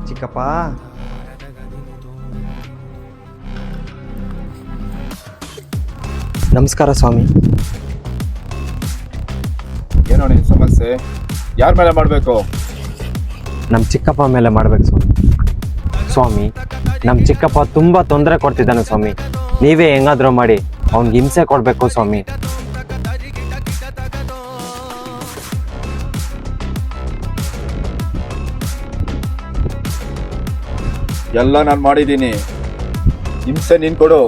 ಚಿಕ್ಕಪ್ಪ, ನಮಸ್ಕಾರ ಸ್ವಾಮಿ. ಏನೋ ನಿನ್ ಸಮಸ್ಯೆ? ಯಾರ ಮೇಲೆ ಮಾಡಬೇಕು? ನಮ್ಮ ಚಿಕ್ಕಪ್ಪ ಮೇಲೆ ಮಾಡ್ಬೇಕು ಸ್ವಾಮಿ. ಸ್ವಾಮಿ, ನಮ್ಮ ಚಿಕ್ಕಪ್ಪ ತುಂಬಾ ತೊಂದರೆ ಕೊಡ್ತಿದ್ದಾನೆ ಸ್ವಾಮಿ. ನೀವೇ ಹೆಂಗಾದ್ರೂ ಮಾಡಿ ಅವ್ನಿಗೆ ಹಿಂಸೆ ಕೊಡ್ಬೇಕು ಸ್ವಾಮಿ. ಎಲ್ಲ ನಾನು ಮಾಡಿದ್ದೀನಿ. ಹಿಂಸೆ ನೀನ್ ಕೊಡು.